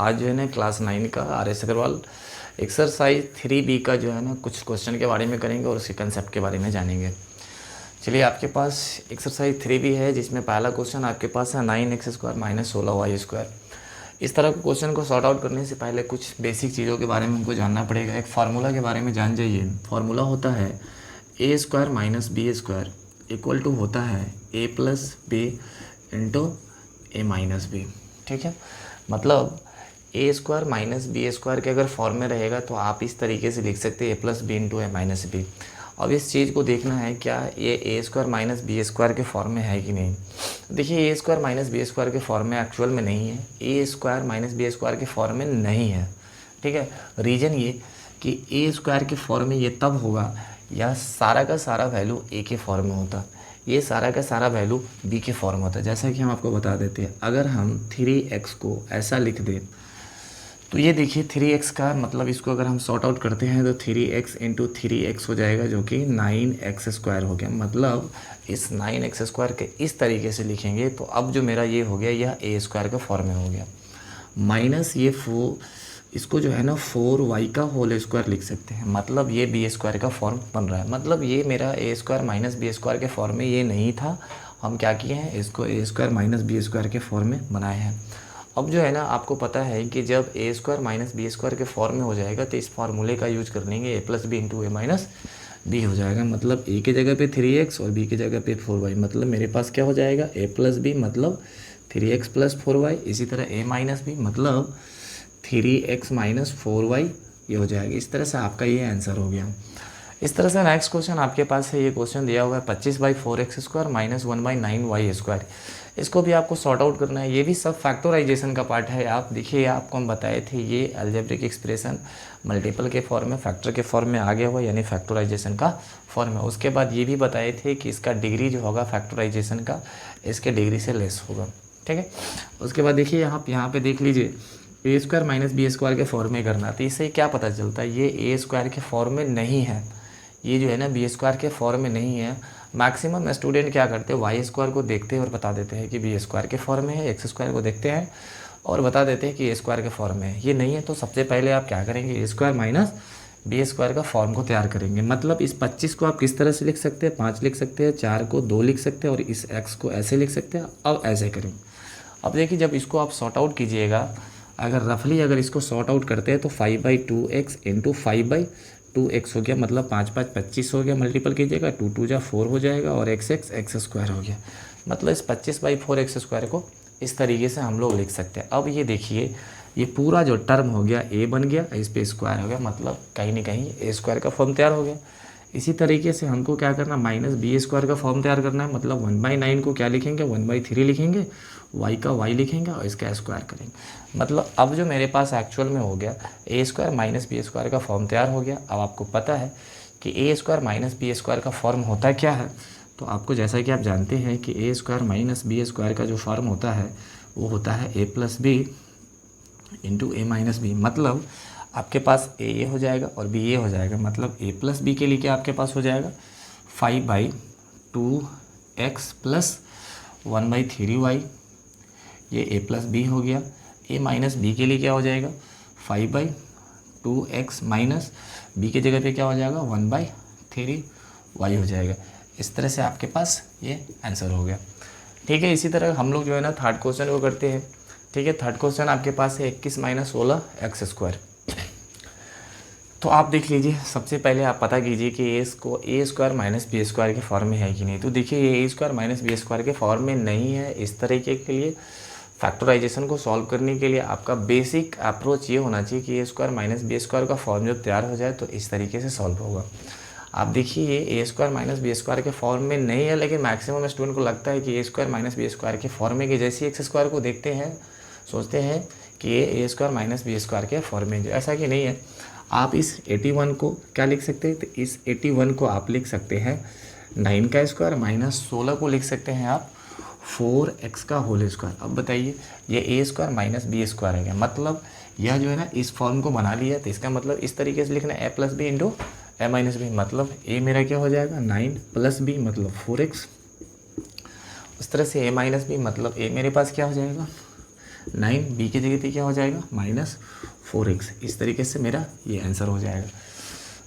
आज जो है ना क्लास 9 का RS अग्रवाल एक्सरसाइज 3B का जो है ना कुछ क्वेश्चन के बारे में करेंगे और उसके कंसेप्ट के बारे में जानेंगे। चलिए, आपके पास एक्सरसाइज 3B है जिसमें पहला क्वेश्चन आपके पास है 9x² - 16y²। इस तरह के क्वेश्चन को सॉर्ट आउट करने से पहले कुछ बेसिक चीज़ों के बारे में हमको जानना पड़ेगा। एक फार्मूला के बारे में जान जाइए। फार्मूला होता है a² - b² इक्वल टू होता है a + b into a - b। ठीक है, मतलब a² - b² के अगर फॉर्म में रहेगा तो आप इस तरीके से लिख सकते हैं a + b into a - b। अब इस चीज़ को देखना है क्या ये a² - b² के फॉर्म में है कि नहीं। देखिए, a² - b² के फॉर्म में एक्चुअल में नहीं है, a² - b² के फॉर्म में नहीं है। ठीक है, रीज़न ये कि a² के फॉर्म में ये तब होगा या सारा का सारा वैल्यू a के फॉर्म में होता, ये सारा का सारा वैल्यू b के फॉर्म में होता। जैसा कि हम आपको बता देते हैं, अगर हम 3x को ऐसा लिख दें तो ये देखिए 3x का मतलब इसको अगर हम सॉर्ट आउट करते हैं तो 3x इंटू 3x हो जाएगा जो कि 9x² हो गया। मतलब इस 9x² के इस तरीके से लिखेंगे तो अब जो मेरा ये हो गया यह a² का फॉर्म में हो गया, माइनस ये 4 इसको जो है ना 4y का होल स्क्वायर लिख सकते हैं। मतलब ये b² का फॉर्म बन रहा है। मतलब ये मेरा a² - b² के फॉर्म में ये नहीं था, हम क्या किए हैं इसको a² - b² के फॉर्म में बनाए हैं। अब जो है ना आपको पता है कि जब a² - b² के फॉर्म में हो जाएगा तो इस फार्मूले का यूज कर लेंगे a + b into a - b हो जाएगा। मतलब a की जगह पे 3x और b की जगह पे 4y। मतलब मेरे पास क्या हो जाएगा a + b मतलब 3x + 4y। इसी तरह a - b मतलब 3x - 4y ये हो जाएगा। इस तरह से आपका ये आंसर हो गया। इस तरह से नेक्स्ट क्वेश्चन आपके पास है, ये क्वेश्चन दिया हुआ है 25/4x² - 1/9y²। इसको भी आपको सॉर्ट आउट करना है। ये भी सब फैक्टराइजेशन का पार्ट है। आप देखिए, आपको हम बताए थे ये अलजेब्रिक एक्सप्रेशन मल्टीपल के फॉर्म में, फैक्टर के फॉर्म में आ गया हुआ यानी फैक्टराइजेशन का फॉर्म है। उसके बाद ये भी बताए थे कि इसका डिग्री जो होगा फैक्टराइजेशन का इसके डिग्री से लेस होगा। ठीक है, उसके बाद देखिए यहाँ पे देख लीजिए a² - b² के फॉर्म में करना। तो इससे क्या पता चलता है ये a² के फॉर्म में नहीं है, ये जो है ना b² के फॉर्म में नहीं है। मैक्सिमम स्टूडेंट क्या करते हैं y² को देखते हैं और बता देते हैं कि b² के फॉर्म में है, x² को देखते हैं और बता देते हैं कि a² के फॉर्म में है। ये नहीं है तो सबसे पहले आप क्या करेंगे a² - b² का फॉर्म को तैयार करेंगे। मतलब इस 25 को आप किस तरह से लिख सकते हैं, 5 लिख सकते हैं, 4 को 2 लिख सकते हैं और इस x को ऐसे लिख सकते हैं। अब ऐसे करेंगे। अब देखिए, जब इसको आप सॉर्ट आउट कीजिएगा, अगर रफली अगर इसको सॉर्ट आउट करते हैं तो 5/2x इंटू 5/2x हो गया। मतलब 5 5 25 हो गया। मल्टीपल कीजिएगा 2 2 जा 4 हो जाएगा और x² हो गया। मतलब इस 25/4x² को इस तरीके से हम लोग लिख सकते हैं। अब ये देखिए, ये पूरा जो टर्म हो गया a बन गया, इस पे स्क्वायर हो गया। मतलब कहीं ना कहीं a² का फॉर्म तैयार हो गया। इसी तरीके से हमको क्या करना, -b² का फॉर्म तैयार करना है। मतलब 1/9 को क्या लिखेंगे, 1/3 लिखेंगे, y का y लिखेंगे और इसका स्क्वायर करेंगे। मतलब अब जो मेरे पास् एक्चुअल में हो गया a² - b² का फॉर्म तैयार हो गया। अब आपको पता है कि a² - b² का फॉर्म होता क्या है। तो आपको जैसा कि आप जानते हैं कि a² - b² का जो फॉर्म होता है वो होता है a + b into a - b। मतलब आपके पास a ये हो जाएगा और b ये हो जाएगा। मतलब a + b के लिए क्या आपके पास हो जाएगा 5/2x + 1/3y। ये a + b हो गया। a - b के लिए क्या हो जाएगा 5/2x माइनस b की जगह पे क्या हो जाएगा 1/3y हो जाएगा। इस तरह से आपके पास ये आंसर हो गया। ठीक है, इसी तरह हम लोग जो है ना थर्ड क्वेश्चन को करते हैं। ठीक है, थर्ड क्वेश्चन आपके पास है 21 - 16x²। तो आप देख लीजिए, सबसे पहले आप पता कीजिए कि a² - b² के फॉर्म में है कि नहीं। तो देखिए, ये a² - b² के फॉर्म में नहीं है। इस तरीके के लिए फैक्टराइजेशन को सॉल्व करने के लिए आपका बेसिक अप्रोच ये होना चाहिए कि a² - b² का फॉर्म जब तैयार हो जाए तो इस तरीके से सॉल्व होगा। आप देखिए, ये a² - b² के फॉर्म में नहीं है, लेकिन मैक्सिमम स्टूडेंट को लगता है कि a² - b² के फॉर्म में कि जैसे x² को देखते हैं सोचते हैं कि ये a² - b² के फॉर्म में, ऐसा कि नहीं है। आप इस 81 को क्या लिख सकते हैं, तो इस 81 को आप लिख सकते हैं 9 का स्क्वायर माइनस 16 को लिख सकते हैं आप 4x का होल स्क्वायर। अब बताइए, ये a² - b² है। मतलब यह जो है ना इस फॉर्म को बना लिया, तो इसका मतलब इस तरीके से लिखना a + b into a - b। मतलब a मेरा क्या हो जाएगा 9 + b मतलब 4x। उस तरह से a - b मतलब a मेरे पास क्या हो जाएगा 9, बी की जगह पे क्या हो जाएगा -4x। इस तरीके से मेरा ये आंसर हो जाएगा।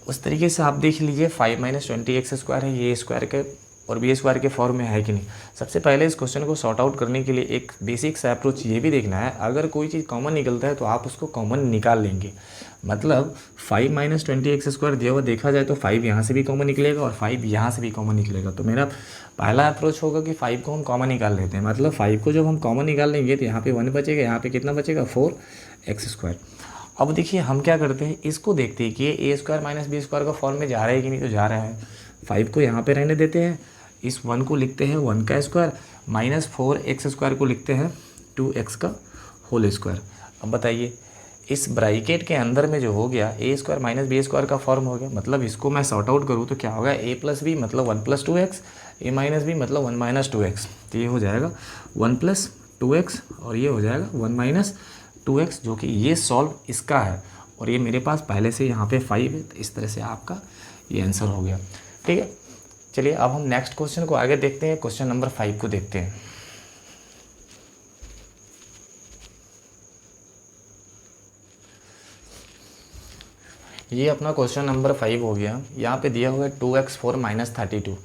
उस तरीके से आप देख लीजिए 5 - 20x² है, ये स्क्वायर के और बी स्क्वायर के फॉर्म में है कि नहीं। सबसे पहले इस क्वेश्चन को सॉर्ट आउट करने के लिए एक बेसिक सा अप्रोच ये भी देखना है, अगर कोई चीज़ कॉमन निकलता है तो आप उसको कॉमन निकाल लेंगे। मतलब 5 - 20x² दिया हुआ देखा जाए तो 5 यहाँ से भी कॉमन निकलेगा और 5 यहाँ से भी कॉमन निकलेगा। तो मेरा पहला अप्रोच होगा कि 5 को हम कॉमन निकाल लेते हैं। मतलब 5 को जब हम कॉमन निकाल लेंगे तो यहाँ पे 1 बचेगा, यहाँ पे कितना बचेगा 4x²। अब देखिए हम क्या करते हैं, इसको देखते हैं कि ये a² - b² का फॉर्म में जा रहा है कि नहीं, तो जा रहा है। 5 को यहाँ पे रहने देते हैं, इस 1 को लिखते हैं 1 का स्क्वायर, -4x² को लिखते हैं 2x का होल स्क्वायर। अब बताइए इस ब्रैकेट के अंदर में जो हो गया a² - b² का फॉर्म हो गया। मतलब इसको मैं सॉर्ट आउट करूँ तो क्या होगा, a + b मतलब 1 + 2x, a - b मतलब 1 - 2x। तो ये हो जाएगा 1 + 2x और ये हो जाएगा 1 - 2x, जो कि ये सॉल्व इसका है। और ये मेरे पास पहले से यहाँ पे 5 है, तो इस तरह से आपका ये आंसर हो गया। ठीक है, चलिए अब हम नेक्स्ट क्वेश्चन को आगे देखते हैं। क्वेश्चन नंबर 5 को देखते हैं। ये अपना क्वेश्चन नंबर 5 हो गया। यहाँ पे दिया हुआ है 2x4 - 32।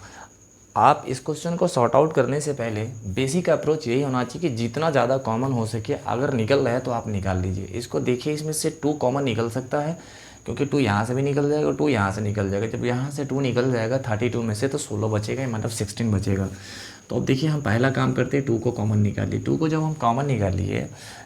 आप इस क्वेश्चन को सॉर्ट आउट करने से पहले बेसिक अप्रोच यही होना चाहिए कि जितना ज़्यादा कॉमन हो सके, अगर निकल रहा है तो आप निकाल लीजिए। इसको देखिए, इसमें से 2 कॉमन निकल सकता है, क्योंकि 2 यहाँ से भी निकल जाएगा और 2 यहाँ से निकल जाएगा। जब यहाँ से 2 निकल जाएगा 32 में से, तो 16 बचेगा, मतलब 16 बचेगा। तो अब देखिए हम पहला काम करते हैं, 2 को कॉमन निकालिए। 2 को जब हम कॉमन निकाल लिए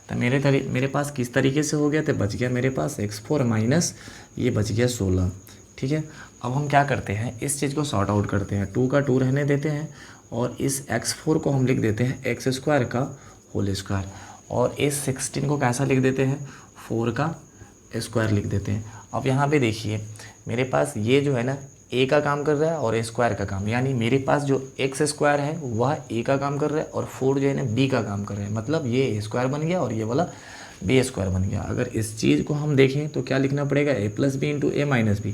तो मेरे पास किस तरीके से हो गया, तो बच गया मेरे पास x4 माइनस ये बच गया 16। ठीक है, अब हम क्या करते हैं, इस चीज़ को सॉर्ट आउट करते हैं। 2 का 2 रहने देते हैं और इस x4 को हम लिख देते हैं x² का होल स्क्वायर, और इस 16 को कैसा लिख देते हैं, 4 का स्क्वायर लिख देते हैं। अब यहाँ पे देखिए मेरे पास ये जो है ना a का काम कर रहा है और a स्क्वायर का काम, यानी मेरे पास जो x² है वह a का काम कर रहा है और 4 जो है ना b का काम कर रहा है। मतलब ये a² बन गया और ये वाला b² बन गया। अगर इस चीज़ को हम देखें तो क्या लिखना पड़ेगा, a + b × a - b।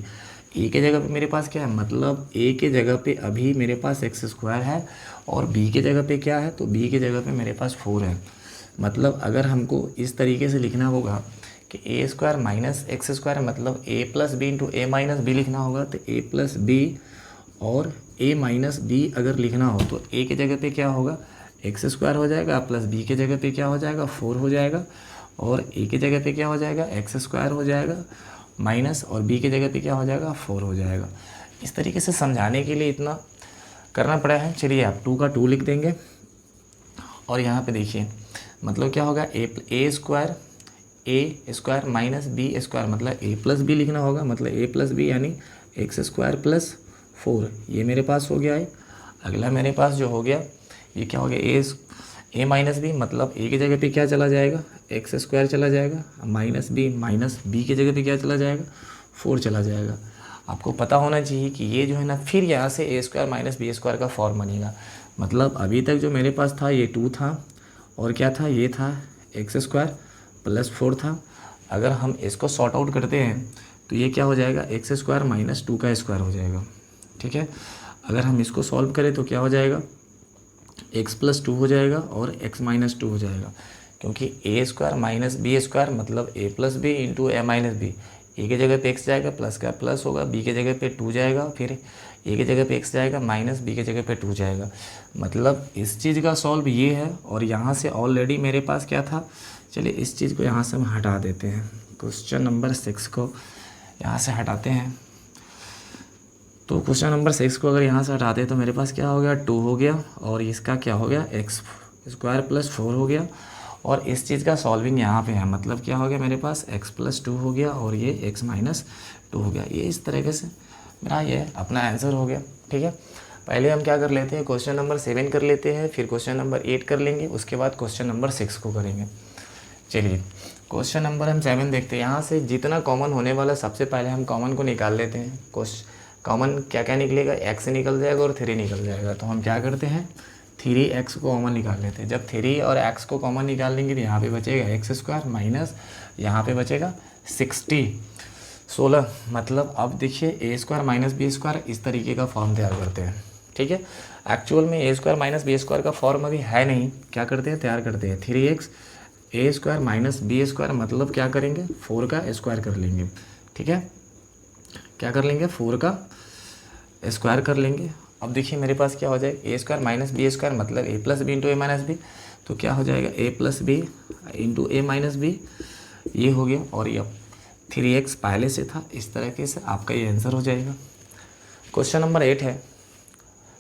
ए के जगह पे मेरे पास क्या है, मतलब ए के जगह पे अभी मेरे पास x² है और बी के जगह पे क्या है, तो बी के जगह पे मेरे पास 4 है। मतलब अगर हमको इस तरीके से लिखना होगा कि a² - x² मतलब a + b × a - b लिखना होगा, तो a + b और a - b अगर लिखना हो तो a के जगह पे क्या होगा, x² हो जाएगा, प्लस b के जगह पे क्या हो जाएगा, 4 हो जाएगा, और a के जगह पे क्या हो जाएगा, x² हो जाएगा माइनस, और b के जगह पे क्या हो जाएगा, 4 हो जाएगा। इस तरीके से समझाने के लिए इतना करना पड़ा है। चलिए आप 2 का 2 लिख देंगे और यहाँ पे देखिए मतलब क्या होगा, a² माइनस b² मतलब a + b लिखना होगा, मतलब a + b यानी x² + 4, ये मेरे पास हो गया है। अगला मेरे पास जो हो गया ये क्या हो गया, a - b मतलब a की जगह पे क्या चला जाएगा, x² चला जाएगा, माइनस b की जगह पे क्या चला जाएगा, 4 चला जाएगा। आपको पता होना चाहिए कि ये जो है ना फिर यहाँ से a² - b² का फॉर्म बनेगा। मतलब अभी तक जो मेरे पास था ये 2 था और क्या था, ये था x² + 4 था। अगर हम इसको सॉर्ट आउट करते हैं तो ये क्या हो जाएगा, x² - 2 का स्क्वायर हो जाएगा। ठीक है, अगर हम इसको सॉल्व करें तो क्या हो जाएगा, x + 2 हो जाएगा और x - 2 हो जाएगा, क्योंकि a² - b² मतलब a + b × a - b। a की जगह पे x जाएगा, प्लस का प्लस होगा, b की जगह पे 2 जाएगा, फिर a की जगह पे x जाएगा माइनस, b की जगह पे 2 जाएगा। मतलब इस चीज़ का सॉल्व ये है। और यहाँ से ऑलरेडी मेरे पास क्या था, चलिए इस चीज़ को यहाँ से हम हटा देते हैं, क्वेश्चन नंबर 6 को यहाँ से हटाते हैं। तो क्वेश्चन नंबर 6 को अगर यहाँ से हटाते हैं तो मेरे पास क्या हो गया, 2 हो गया, और इसका क्या हो गया, x² + 4 हो गया, और इस चीज़ का सॉल्विंग यहाँ पे है। मतलब क्या हो गया, मेरे पास x + 2 हो गया और ये x - 2 हो गया। ये इस तरीके से मेरा ये अपना आंसर हो गया। ठीक है, पहले हम क्या कर लेते हैं, क्वेश्चन नंबर 7 कर लेते हैं, फिर क्वेश्चन नंबर 8 कर लेंगे, उसके बाद क्वेश्चन नंबर 6 को करेंगे। चलिए क्वेश्चन नंबर हम 7 देखते हैं। यहाँ से जितना कॉमन होने वाला सबसे पहले हम कॉमन को निकाल लेते हैं। कॉमन क्या क्या निकलेगा, x निकल जाएगा और 3 निकल जाएगा। तो हम क्या करते हैं, 3x को कॉमन निकाल लेते हैं। जब 3 और x को कॉमन निकाल लेंगे तो यहाँ पे बचेगा x² माइनस यहाँ पे बचेगा 16। मतलब अब देखिए a² - b² इस तरीके का फॉर्म तैयार करते हैं। ठीक है, एक्चुअल में a² - b² का फॉर्म अभी है नहीं, क्या करते हैं, तैयार करते हैं। 3x ए स्क्वायर माइनस बी स्क्वायर मतलब क्या करेंगे, 4 का स्क्वायर कर लेंगे। ठीक है, क्या कर लेंगे, 4 का स्क्वायर कर लेंगे। अब देखिए मेरे पास क्या हो जाएगा, ए स्क्वायर माइनस बी स्क्वायर मतलब ए plus B into A minus B, तो क्या हो जाएगा ए plus B into A minus B, ये हो गया। और ये 3x पहले से था, इस तरीके से आपका ये आंसर हो जाएगा। क्वेश्चन नंबर 8 है।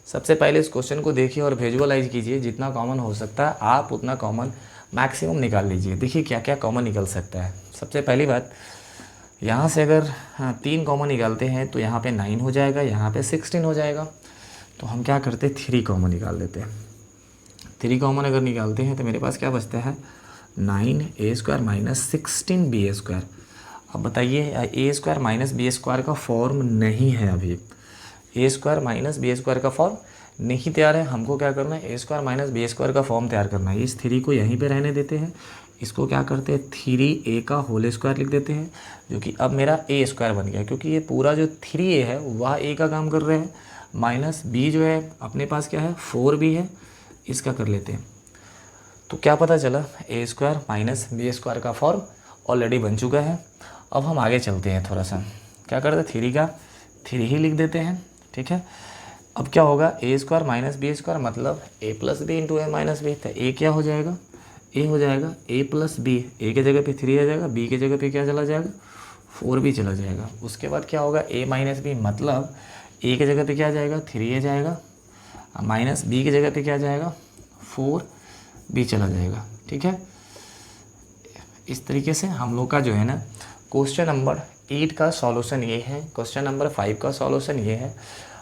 सबसे पहले इस क्वेश्चन को देखिए और विजुअलाइज कीजिए, जितना कॉमन हो सकता है आप उतना कॉमन मैक्सिमम निकाल लीजिए। देखिए क्या क्या कॉमन निकल सकता है। सबसे पहली बात, यहाँ से अगर 3 कॉमन निकालते हैं तो यहाँ पे 9 हो जाएगा, यहाँ पे 16 हो जाएगा। तो हम क्या करते हैं, 3 कॉमन निकाल देते हैं। 3 कॉमन अगर निकालते हैं तो मेरे पास क्या बचता है, 9a स्क्वायर माइनस 16b²। अब बताइए, ए स्क्वायर माइनस बी स्क्वायर का फॉर्म नहीं है अभी, ए स्क्वायर माइनस बी स्क्वायर का फॉर्म नहीं तैयार है। हमको क्या करना है, ए स्क्वायर माइनस बी स्क्वायर का फॉर्म तैयार करना है। इस 3 को यहीं पे रहने देते हैं, इसको क्या करते हैं 3a का होल स्क्वायर लिख देते हैं, जो कि अब मेरा ए स्क्वायर बन गया, क्योंकि ये पूरा जो 3a है वह a का काम कर रहे हैं, माइनस b जो है अपने पास क्या है 4b है, इसका कर लेते हैं। तो क्या पता चला, ए स्क्वायर माइनस बी स्क्वायर का फॉर्म ऑलरेडी बन चुका है। अब हम आगे चलते हैं, थोड़ा सा क्या करते हैं, 3 का 3 ही लिख देते हैं। ठीक है, अब क्या होगा, ए स्क्वायर माइनस बी स्क्वायर मतलब ए plus B into A minus B. तो ए क्या हो जाएगा, ए हो जाएगा ए प्लस बी, ए के जगह पे 3 आ जाएगा, बी के जगह पे क्या चला जाएगा 4b चला जाएगा। उसके बाद क्या होगा, ए माइनस बी मतलब ए के जगह पे क्या आ जाएगा 3 आ जाएगा, माइनस बी की जगह पे क्या आ जाएगा 4b चला जाएगा। ठीक है, इस तरीके से हम लोग का जो है ना क्वेश्चन नंबर 8 का सॉल्यूशन ये है। क्वेश्चन नंबर 5 का सॉल्यूशन ये है।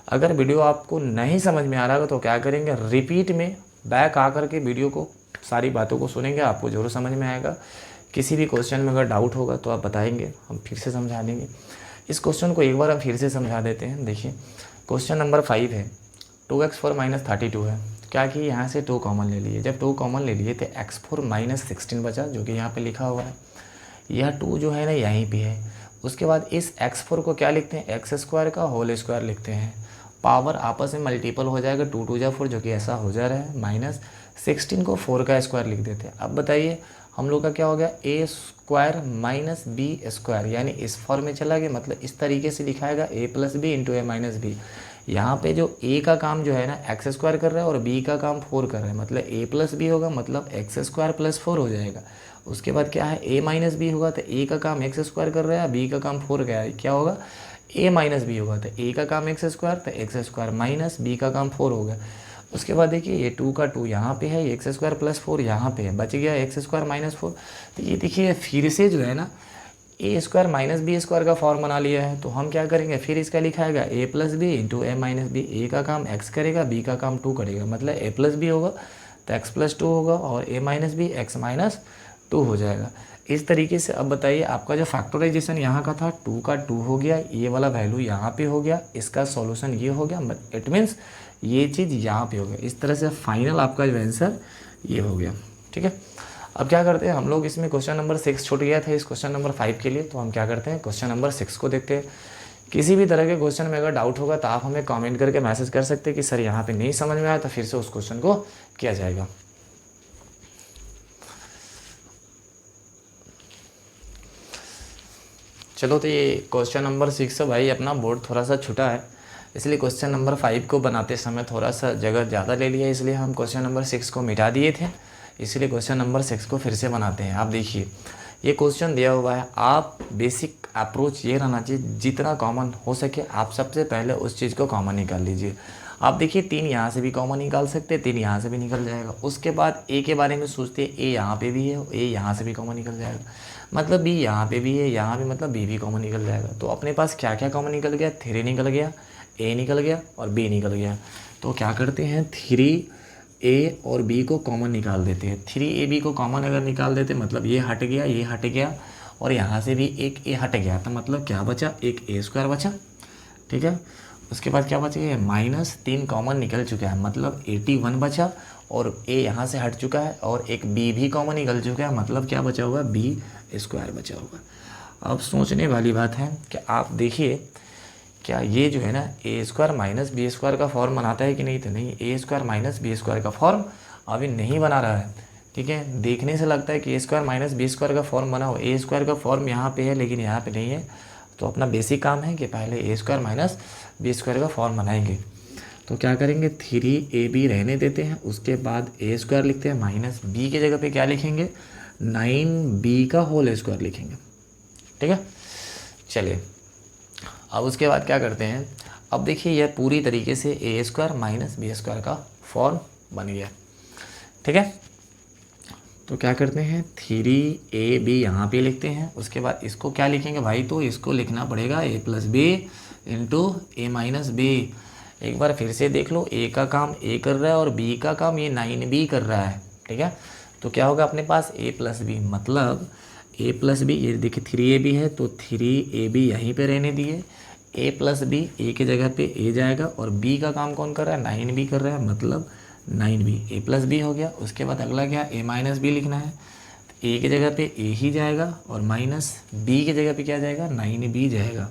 अगर वीडियो आपको नहीं समझ में आ रहा है तो क्या करेंगे, रिपीट में बैक आकर के वीडियो को सारी बातों को सुनेंगे, आपको ज़रूर समझ में आएगा। किसी भी क्वेश्चन में अगर डाउट होगा तो आप बताएंगे, हम फिर से समझा देंगे। इस क्वेश्चन को एक बार हम फिर से समझा देते हैं। देखिए क्वेश्चन नंबर 5 है, 2x4 माइनस 32 है। क्या कि यहाँ से 2 कॉमन ले लिए, जब 2 कॉमन ले लिए तो x4 माइनस 16 बचा, जो कि यहाँ पे लिखा हुआ है। यह 2 जो है ना यहीं पे है। उसके बाद इस x4 को क्या लिखते हैं, एक्स स्क्वायर का होल स्क्वायर लिखते हैं। पावर आपस में मल्टीपल हो जाएगा, 2 2 जा 4, जो कि ऐसा हो जा रहा है। माइनस 16 को 4 का स्क्वायर लिख देते हैं। अब बताइए हम लोग का क्या हो गया, ए स्क्वायर माइनस बी स्क्वायर, यानी इस फॉर्म में चला गया। मतलब इस तरीके से लिखाएगा ए plus B into A minus B. यहाँ पे जो ए का काम जो है ना एक्स स्क्वायर कर रहा है और बी का काम 4 कर रहा है, मतलब ए प्लस बी होगा, मतलब एक्स स्क्वायर प्लस 4 हो जाएगा। उसके बाद क्या है, ए माइनस बी होगा तो ए का काम एक्स स्क्वायर कर रहा है, बी का काम 4 गया है, क्या होगा ए माइनस बी होगा। तो ए का काम एक्स स्क्वायर, तो एक्स स्क्वायर माइनस बी का काम 4 होगा। उसके बाद देखिए ये 2 का 2 यहाँ पे है, एक्स स्क्वायर प्लस 4 यहाँ पे है, बच गया एक्स स्क्वायर माइनस 4। तो ये देखिए फिर से जो है ना ए स्क्वायर माइनस बी स्क्वायर का फॉर्म बना लिया है। तो हम क्या करेंगे, फिर इसका लिखाएगा ए plus B into A minus B. ए का काम एक्स करेगा, बी का काम 2 करेगा, मतलब ए प्लस बी होगा तो एक्स प्लस 2 होगा, और ए माइनस बी एक्स माइनस 2 हो जाएगा। इस तरीके से अब बताइए आपका जो फैक्टराइजेशन यहाँ का था 2 का 2 हो गया, ये वाला वैल्यू यहाँ पे हो गया, इसका सॉल्यूशन ये हो गया, इट मीन्स ये चीज़ यहाँ पे हो गया। इस तरह से फाइनल आपका जो आंसर ये हो गया। ठीक है, अब क्या करते हैं हम लोग, इसमें क्वेश्चन नंबर 6 छूट गया था इस क्वेश्चन नंबर 5 के लिए, तो हम क्या करते हैं क्वेश्चन नंबर 6 को देखते हैं। किसी भी तरह के क्वेश्चन में अगर डाउट होगा तो आप हमें कमेंट करके मैसेज कर सकते हैं कि सर यहाँ पे नहीं समझ में आया, तो फिर से उस क्वेश्चन को किया जाएगा। चलो, तो ये क्वेश्चन नंबर 6 है भाई, अपना बोर्ड थोड़ा सा छोटा है, इसलिए क्वेश्चन नंबर 5 को बनाते समय थोड़ा सा जगह ज़्यादा ले लिया, इसलिए हम क्वेश्चन नंबर 6 को मिटा दिए थे। इसलिए क्वेश्चन नंबर 6 को फिर से बनाते हैं। आप देखिए ये क्वेश्चन दिया हुआ है, आप बेसिक अप्रोच ये रहना चाहिए, जितना कॉमन हो सके आप सबसे पहले उस चीज़ को कॉमन निकाल लीजिए। आप देखिए 3 यहाँ से भी कॉमन निकाल सकते हैं, 3 यहाँ से भी निकल जाएगा। उसके बाद ए के बारे में सोचते हैं, ए यहाँ पे भी है, ए यहाँ से भी कॉमन निकल जाएगा, मतलब बी यहाँ पे भी है, यहाँ भी मतलब बी भी कॉमन निकल जाएगा। तो अपने पास क्या क्या कॉमन निकल गया, 3 निकल गया, ए निकल गया और बी निकल गया। तो क्या करते हैं 3a और b को कॉमन निकाल देते हैं। 3ab को कॉमन अगर निकाल देते मतलब ये हट गया, ये हट गया, और यहाँ से भी एक a हट गया, तो मतलब क्या बचा, एक a स्क्वायर बचा। ठीक है, उसके बाद क्या बच गया, माइनस 3 कॉमन निकल चुका है, मतलब 81 बचा, और a यहाँ से हट चुका है, और एक b भी कॉमन निकल चुका है, मतलब क्या बचा होगा, b स्क्वायर बचा होगा। अब सोचने वाली बात है कि आप देखिए क्या ये जो है ना ए स्क्वायर माइनस बी स्क्वायर का फॉर्म बनाता है कि नहीं, तो नहीं, ए स्क्वायर माइनस बी स्क्वायर का फॉर्म अभी नहीं बना रहा है। ठीक है। देखने से लगता है कि ए स्क्वायर माइनस बी स्क्वायर का फॉर्म बना हो, ए स्क्वायर का फॉर्म यहाँ पे है लेकिन यहाँ पे नहीं है। तो अपना बेसिक काम है कि पहले ए स्क्वायर माइनस बी स्क्वायर का फॉर्म बनाएंगे। तो क्या करेंगे, 3ab रहने देते हैं, उसके बाद ए स्क्वायर लिखते हैं, माइनस बी की जगह पे क्या लिखेंगे, 9b का होल स्क्वायर लिखेंगे। ठीक है, चलिए अब उसके बाद क्या करते हैं, अब देखिए यह पूरी तरीके से ए स्क्वायर माइनस बी स्क्वायर का फॉर्म बन गया। ठीक है, तो क्या करते हैं, 3ab यहाँ पे लिखते हैं, उसके बाद इसको क्या लिखेंगे भाई, तो इसको लिखना पड़ेगा a plus B into A minus B. एक बार फिर से देख लो, a का काम a कर रहा है और b का काम ये 9b कर रहा है। ठीक है, तो क्या होगा अपने पास a प्लस बी, मतलब a प्लस बी, ये देखिए 3ab है तो 3ab यहीं पे रहने दिए, a प्लस बी, a की जगह पे a जाएगा और b का काम कौन कर रहा है, 9b कर रहा है, मतलब 9b, a प्लस बी हो गया। उसके बाद अगला क्या, a माइनस बी लिखना है, तो a की जगह पे a ही जाएगा और माइनस b की जगह पे क्या जाएगा, 9b जाएगा।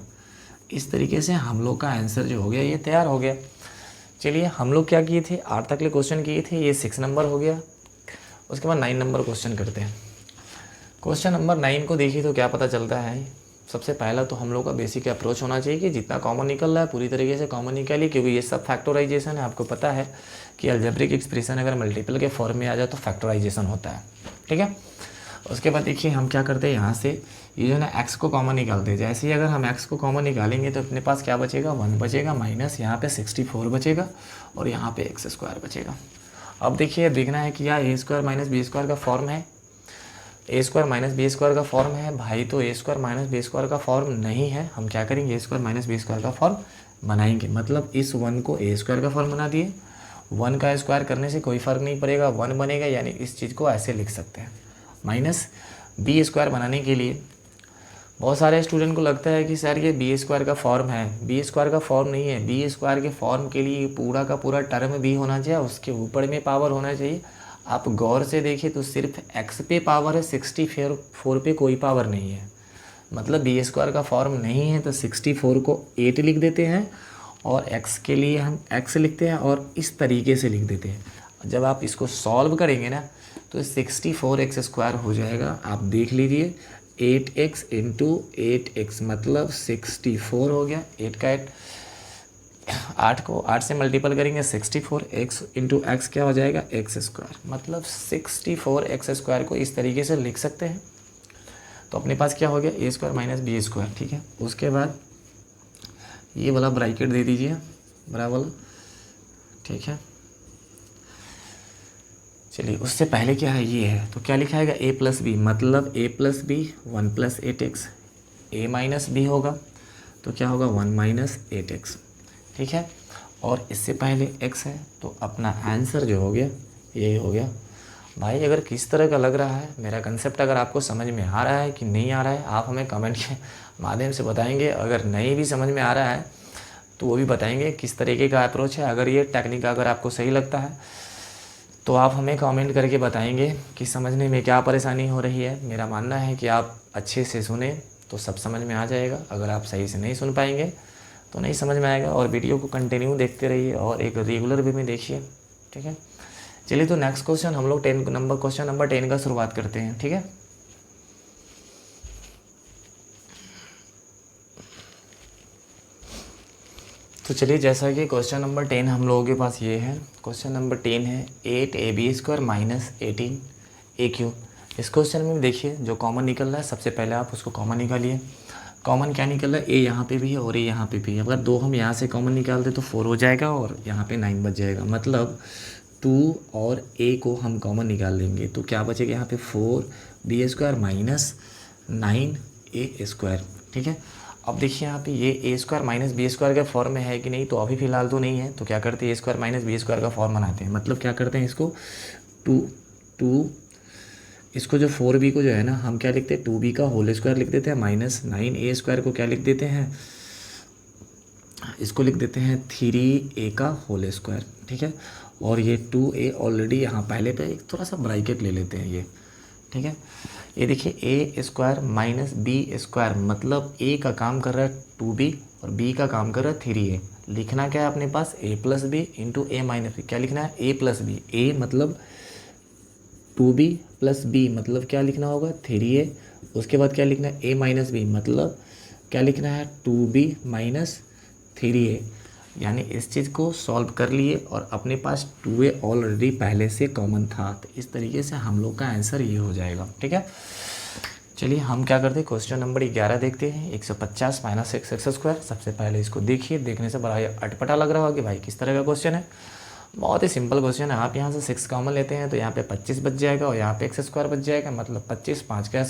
इस तरीके से हम लोग का आंसर जो हो गया ये तैयार हो गया। चलिए हम लोग क्या किए थे, 8 तक के क्वेश्चन किए थे, ये 6 नंबर हो गया। उसके बाद 9 नंबर क्वेश्चन करते हैं। क्वेश्चन नंबर 9 को देखिए तो क्या पता चलता है। सबसे पहला तो हम लोग का बेसिक अप्रोच होना चाहिए कि जितना कॉमन निकल रहा है पूरी तरीके से कॉमन निकालिए, क्योंकि ये सब फैक्टराइजेशन है। आपको पता है कि अलजेब्रिक एक्सप्रेशन अगर मल्टीपल के फॉर्म में आ जाए तो फैक्टराइजेशन होता है। ठीक है, उसके बाद देखिए हम क्या करते हैं, यहाँ से ये जो है ना एक्स को कॉमन निकालते हैं। जैसे ही अगर हम एक्स को कॉमन निकालेंगे तो अपने पास क्या बचेगा, 1 बचेगा, माइनस यहाँ पे 64 बचेगा और यहाँ पे एक्स स्क्वायर बचेगा। अब देखिए देखना है कि यार ए स्क्वायर माइनस बी स्क्वायर का फॉर्म है, ए स्क्वायर माइनस बी स्क्वायर का फॉर्म है भाई, तो ए स्क्वायर माइनस बी स्क्वायर का फॉर्म नहीं है। हम क्या करेंगे, ए स्क्वायर माइनस बी स्क्वायर का फॉर्म बनाएंगे, मतलब इस 1 को ए स्क्वायर का फॉर्म बना दिए। 1 का स्क्वायर करने से कोई फ़र्क नहीं पड़ेगा, 1 बनेगा, यानी इस चीज़ को ऐसे लिख सकते हैं। माइनस बी स्क्वायर बनाने के लिए बहुत सारे स्टूडेंट को लगता है कि सर ये बी स्क्वायर का फॉर्म है, बी स्क्वायर का फॉर्म नहीं है। बी स्क्वायर के फॉर्म के लिए पूरा का पूरा टर्म बी होना चाहिए, उसके ऊपर में पावर होना चाहिए। आप गौर से देखिए तो सिर्फ x पे पावर है, 64 पे कोई पावर नहीं है, मतलब बी स्क्वायर का फॉर्म नहीं है। तो 64 को 8 लिख देते हैं और x के लिए हम x लिखते हैं और इस तरीके से लिख देते हैं। जब आप इसको सॉल्व करेंगे ना तो 64x स्क्वायर हो जाएगा। आप देख लीजिए 8x इंटू 8x मतलब 64 हो गया। 8 का 8 को 8 से मल्टीपल करेंगे 64, x इंटू एक्स क्या हो जाएगा, एक्स स्क्वायर, मतलब 64x स्क्वायर को इस तरीके से लिख सकते हैं। तो अपने पास क्या हो गया, ए स्क्वायर माइनस बी स्क्वायर। ठीक है, उसके बाद ये वाला ब्रैकेट दे दीजिए बराबर। ठीक है, चलिए उससे पहले क्या है, ये है तो क्या लिखा है ए प्लस बी, मतलब ए प्लस बी 1 प्लस 8x, ए माइनस बी होगा तो क्या होगा 1 माइनस 8x। ठीक है, और इससे पहले x है तो अपना आंसर जो हो गया ये हो गया। भाई अगर किस तरह का लग रहा है मेरा कंसेप्ट, अगर आपको समझ में आ रहा है कि नहीं आ रहा है, आप हमें कमेंट के माध्यम से बताएंगे। अगर नहीं भी समझ में आ रहा है तो वो भी बताएंगे किस तरीके का अप्रोच है। अगर ये टेक्निक अगर आपको सही लगता है तो आप हमें कमेंट करके बताएंगे कि समझने में क्या परेशानी हो रही है। मेरा मानना है कि आप अच्छे से सुने तो सब समझ में आ जाएगा। अगर आप सही से नहीं सुन पाएंगे तो नहीं समझ में आएगा। और वीडियो को कंटिन्यू देखते रहिए और एक रेगुलर वे में देखिए। ठीक है, चलिए तो नेक्स्ट क्वेश्चन हम लोग क्वेश्चन नंबर 10 का शुरुआत करते हैं। ठीक है, तो चलिए जैसा कि क्वेश्चन नंबर 10 हम लोगों के पास ये है। क्वेश्चन नंबर 10 है 8ab स्क्वायर माइनस 18a³। इस क्वेश्चन में देखिए जो कॉमन निकल रहा है, सबसे पहले आप उसको कॉमन निकालिए। कॉमन क्या निकल रहा है, ए यहाँ पे भी है और ए यहाँ पे भी है। अगर 2 हम यहाँ से कॉमन निकालते तो 4 हो जाएगा और यहाँ पे 9 बच जाएगा, मतलब 2 और a को हम कॉमन निकाल लेंगे तो क्या बचेगा यहाँ पे 4b square minus 9a square. ठीक है, अब देखिए यहाँ पे ये ए स्क्वायर माइनस बी स्क्वायर का फॉर्म में है कि नहीं, तो अभी फ़िलहाल तो नहीं है। तो क्या करते हैं, ए स्क्वायर माइनस बी स्क्वायर का फॉर्म बनाते हैं। मतलब क्या करते हैं, इसको 2 इसको जो 4b को जो है ना हम क्या लिखते हैं 2b का होल स्क्वायर लिख देते हैं, माइनस 9a स्क्वायर को क्या लिख देते हैं, इसको लिख देते हैं 3a का होल स्क्वायर। ठीक है, और ये 2a ऑलरेडी यहाँ पहले पे एक थोड़ा सा ब्रैकेट ले लेते हैं ये। ठीक है, ये देखिए ए स्क्वायर माइनस बी स्क्वायर, मतलब ए का काम कर रहा है 2b और बी का काम कर रहा है 3a। लिखना क्या है अपने पास, a plus B into A minus B. क्या लिखना है, a प्लस बी, ए मतलब 2b प्लस बी मतलब क्या लिखना होगा 3a। उसके बाद क्या लिखना है a माइनस बी मतलब क्या लिखना है 2b माइनस 3a। यानी इस चीज़ को सॉल्व कर लिए और अपने पास 2a ऑलरेडी पहले से कॉमन था, तो इस तरीके से हम लोग का आंसर ये हो जाएगा। ठीक है, चलिए हम क्या करते हैं क्वेश्चन नंबर 11 देखते हैं। 150 माइनस एक्स एक्स स्क्वायर। सबसे पहले इसको देखिए, देखने से बड़ा अटपटा लग रहा होगा कि भाई किस तरह का क्वेश्चन है। बहुत ही सिंपल क्वेश्चन है। आप यहाँ से 6 कॉमन लेते हैं तो यहाँ पे 25 बच जाएगा और यहाँ पे एक्स स्क्वायर बच जाएगा, मतलब 25 5 का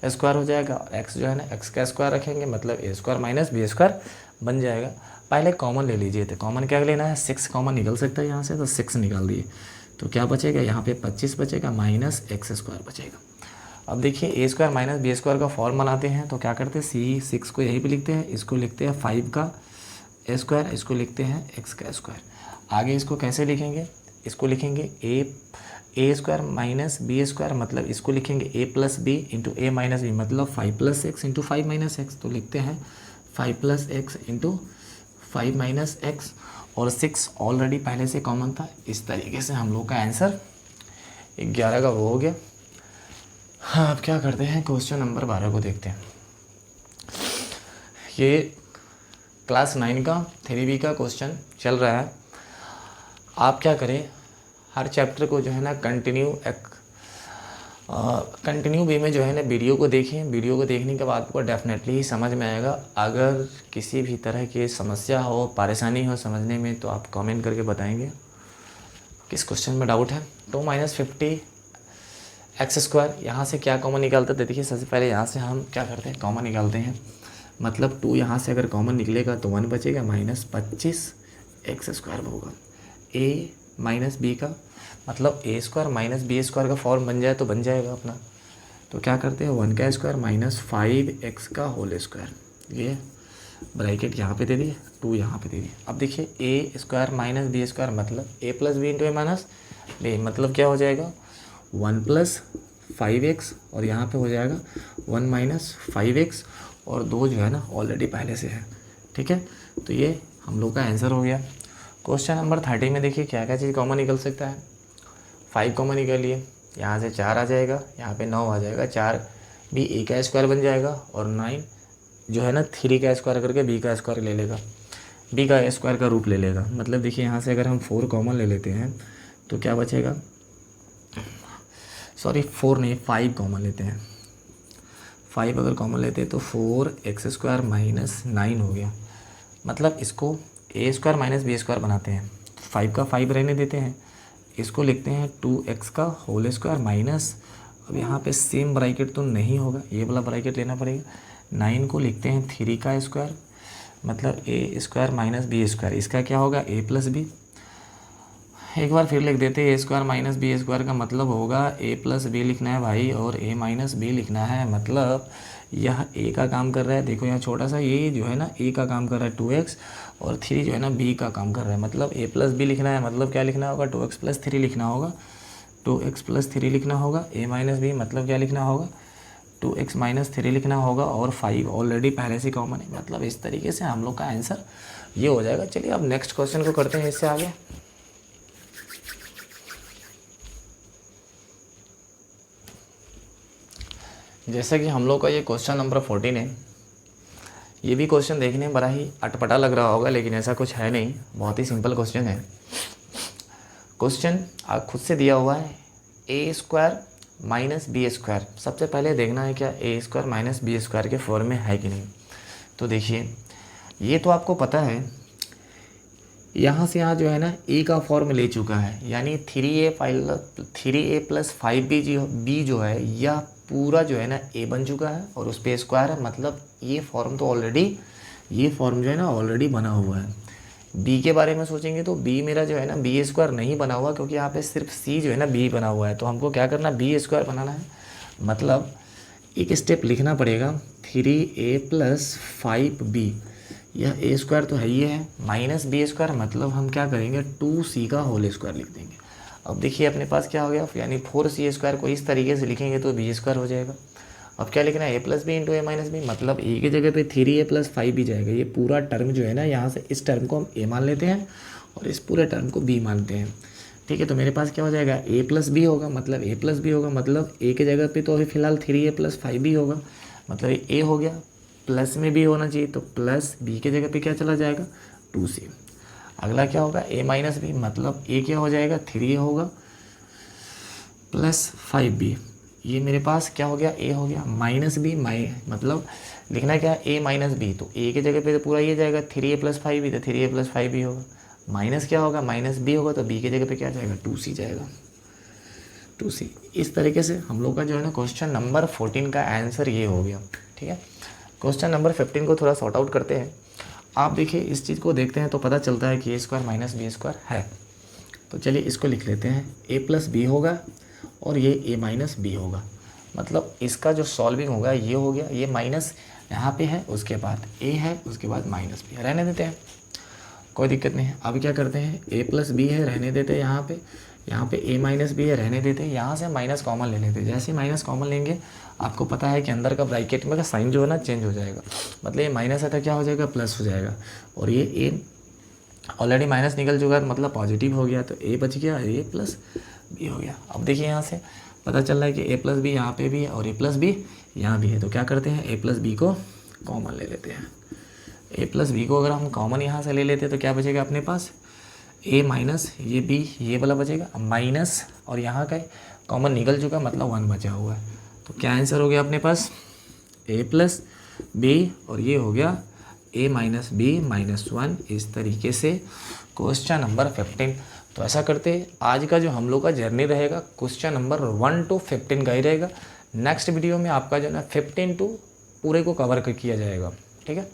स्क्वायर हो जाएगा। एक्स जो है ना एक्स का स्क्वायर रखेंगे मतलब ए स्क्वायर माइनस बी स्क्वायर बन जाएगा। पहले कॉमन ले लीजिए, तो कॉमन क्या लेना है 6 कॉमन निकल सकता है यहाँ से, तो 6 निकाल दिए तो क्या बचेगा यहाँ पे 25 बचेगा माइनस एक्स स्क्वायर बचेगा। अब देखिए ए स्क्वायर माइनस बी स्क्वायर का फॉर्म बनाते हैं, तो क्या करते हैं 6 को यहीं पे लिखते हैं, इसको लिखते हैं 5 का स्क्वायर, इसको लिखते हैं एक्स का स्क्वायर। आगे इसको कैसे लिखेंगे, इसको लिखेंगे ए स्क्वायर माइनस बी स्क्वायर मतलब इसको लिखेंगे ए plus B into A minus B मतलब 5 plus x into 5 minus x, तो लिखते हैं 5 plus x into 5 minus x. और 6 ऑलरेडी पहले से कॉमन था। इस तरीके से हम लोग का आंसर 11 का वो हो गया। हाँ, अब क्या करते हैं क्वेश्चन नंबर 12 को देखते हैं। ये क्लास 9 का 3B का क्वेश्चन चल रहा है। आप क्या करें, हर चैप्टर को जो है ना कंटिन्यू वे में जो है ना वीडियो को देखें। वीडियो को देखने के बाद आपको डेफिनेटली ही समझ में आएगा। अगर किसी भी तरह की समस्या हो, परेशानी हो समझने में, तो आप कमेंट करके बताएंगे किस क्वेश्चन में डाउट है। 2 माइनस 50 एक्स स्क्वायर, यहाँ से क्या कॉमन निकालते हैं। देखिए सबसे पहले यहाँ से हम क्या करते हैं कॉमन निकालते हैं, मतलब 2 यहाँ से अगर कॉमन निकलेगा तो 1 बचेगा माइनस 25 एक्स स्क्वायर होगा। ए माइनस बी का मतलब ए स्क्वायर माइनस बी स्क्वायर का फॉर्म बन जाए तो बन जाएगा अपना। तो क्या करते हैं 1 का स्क्वायर माइनस 5x का होल स्क्वायर, ये ब्रैकेट यहाँ पे दे दिए, 2 यहाँ पे दे दिए। अब देखिए ए स्क्वायर माइनस बी स्क्वायर मतलब ए plus B into A minus B मतलब क्या हो जाएगा 1 प्लस 5x और यहाँ पे हो जाएगा 1 माइनस 5x और 2 जो है ना ऑलरेडी पहले से है। ठीक है, तो ये हम लोग का आंसर हो गया। क्वेश्चन नंबर 30 में देखिए क्या क्या चीज़ कॉमन निकल सकता है। 5 कॉमन निकल लिए, यहाँ से 4 आ जाएगा, यहाँ पे 9 आ जाएगा, 4 भी ए का स्क्वायर बन जाएगा और 9 जो है ना 3 का स्क्वायर करके बी का स्क्वायर ले लेगा, बी का स्क्वायर का रूप ले लेगा। मतलब देखिए यहाँ से अगर हम 4 कॉमन ले लेते हैं तो क्या बचेगा, सॉरी 4 नहीं 5 कॉमन लेते हैं। 5 अगर कॉमन लेते हैं तो 4x स्क्वायर माइनस 9 हो गया। मतलब इसको ए स्क्वायर माइनस बी स्क्वायर बनाते हैं, 5 का 5 रहने देते हैं, इसको लिखते हैं 2x का होल स्क्वायर माइनस, अब यहाँ पे सेम ब्रैकेट तो नहीं होगा, ये वाला ब्रैकेट लेना पड़ेगा। 9 को लिखते हैं 3 का स्क्वायर मतलब ए स्क्वायर माइनस बी स्क्वायर, इसका क्या होगा ए प्लस बी। एक बार फिर लिख देते हैं ए स्क्वायर माइनस बी स्क्वायर का मतलब होगा ए प्लस बी लिखना है भाई और ए माइनस बी लिखना है। मतलब यह ए का काम कर रहा है, देखो यहाँ छोटा सा ये जो है ना ए का काम कर रहा है 2x और 3 जो है ना बी का काम कर रहा है। मतलब ए प्लस बी लिखना है, मतलब क्या लिखना होगा 2x प्लस 3 लिखना होगा, 2x प्लस 3 लिखना होगा। ए माइनस बी मतलब क्या लिखना होगा 2x माइनस 3 लिखना होगा और 5 ऑलरेडी पहले से कॉमन है। मतलब इस तरीके से हम लोग का आंसर ये हो जाएगा। चलिए अब नेक्स्ट क्वेश्चन को करते हैं इससे आगे। जैसा कि हम लोग का ये क्वेश्चन नंबर 14 है, ये भी क्वेश्चन देखने में बड़ा ही अटपटा लग रहा होगा लेकिन ऐसा कुछ है नहीं, बहुत ही सिंपल क्वेश्चन है। क्वेश्चन खुद से दिया हुआ है ए स्क्वायर माइनस बी स्क्वायर। सबसे पहले देखना है क्या ए स्क्वायर माइनस बी स्क्वायर के फॉर्म में है कि नहीं। तो देखिए ये तो आपको पता है, यहाँ से यहाँ जो है ना ए का फॉर्म ले चुका है, यानी 3a प्लस 5b जो है यह पूरा जो है ना ए बन चुका है और उस पर स्क्वायर है। मतलब ये फॉर्म तो ऑलरेडी, ये फॉर्म जो है ना ऑलरेडी बना हुआ है। बी के बारे में सोचेंगे तो बी मेरा जो है ना बी स्क्वायर नहीं बना हुआ, क्योंकि यहाँ पे सिर्फ सी जो है ना बी बना हुआ है। तो हमको क्या करना बी स्क्वायर बनाना है। मतलब एक स्टेप लिखना पड़ेगा 3a प्लस 5b, यह ए स्क्वायर तो है ही है, माइनस बी स्क्वायर मतलब हम क्या करेंगे 2c का होल स्क्वायर लिख देंगे। अब देखिए अपने पास क्या हो गया, यानी 4c स्क्वायर को इस तरीके से लिखेंगे तो बी स्क्वायर हो जाएगा। अब क्या लिखना है ए plus B into A minus B, मतलब ए की जगह पे 3a प्लस 5b जाएगा। ये पूरा टर्म जो है ना यहाँ से इस टर्म को हम ए मान लेते हैं और इस पूरे टर्म को बी मानते हैं। ठीक है, तो मेरे पास क्या हो जाएगा, ए प्लस बी होगा, मतलब ए प्लस बी होगा, मतलब ए के जगह पे तो अभी फ़िलहाल 3a प्लस 5b होगा, मतलब ए हो गया, प्लस में बी होना चाहिए, तो प्लस बी के जगह पे क्या चला जाएगा, 2c। अगला क्या होगा, a माइनस बी, मतलब a क्या हो जाएगा, 3a होगा प्लस 5b। ये मेरे पास क्या हो गया, a हो गया माइनस बी, मतलब लिखना क्या है, a माइनस बी, तो a के जगह पे तो पूरा ये जाएगा 3a प्लस 5b, तो 3a प्लस 5b होगा, माइनस क्या होगा, माइनस बी होगा, तो बी के जगह पे क्या जाएगा, 2c जाएगा, 2c। इस तरीके से हम लोग का जो है ना क्वेश्चन नंबर 14 का आंसर ये हो गया। ठीक है, क्वेश्चन नंबर 15 को थोड़ा सॉर्ट आउट करते हैं। आप देखिए इस चीज़ को देखते हैं तो पता चलता है कि ए स्क्वायर माइनस बी स्क्वायर है। तो चलिए इसको लिख लेते हैं, ए प्लस बी होगा और ये ए माइनस बी होगा, मतलब इसका जो सॉल्विंग होगा ये हो गया, ये माइनस यहाँ पे है, उसके बाद ए है, उसके बाद माइनस बी है, रहने देते हैं, कोई दिक्कत नहीं है। अब क्या करते हैं, ए प्लस बी है, रहने देते हैं, यहाँ पे ए माइनस बी है, रहने देते हैं, यहाँ से माइनस कॉमन ले लेते हैं। जैसे ही माइनस कॉमन लेंगे आपको पता है कि अंदर का ब्रैकेट में का साइन जो है ना चेंज हो जाएगा, मतलब ये माइनस है तो क्या हो जाएगा, प्लस हो जाएगा, और ये ए ऑलरेडी माइनस निकल चुका है मतलब पॉजिटिव हो गया, तो ए बच गया, ए प्लस बी हो गया। अब देखिए यहाँ से पता चल रहा है कि ए प्लस बी यहाँ पे भी है और ए प्लस बी यहाँ भी है, तो क्या करते हैं, ए प्लस बी को कॉमन ले लेते हैं। ए प्लस बी को अगर हम कॉमन यहाँ से ले लेते हैं तो क्या बचेगा अपने पास, ए माइनस ये बी, ये वाला बचेगा, माइनस और यहाँ का कॉमन निकल चुका मतलब 1 बचा हुआ है, तो क्या आंसर हो गया अपने पास, ए प्लस बी और ये हो गया ए माइनस बी माइनस 1। इस तरीके से क्वेश्चन नंबर 15। तो ऐसा करते आज का जो हम लोग का जर्नी रहेगा क्वेश्चन नंबर 1 to 15 का ही रहेगा। नेक्स्ट वीडियो में आपका जो है ना 15 to पूरे को कवर किया जाएगा। ठीक है।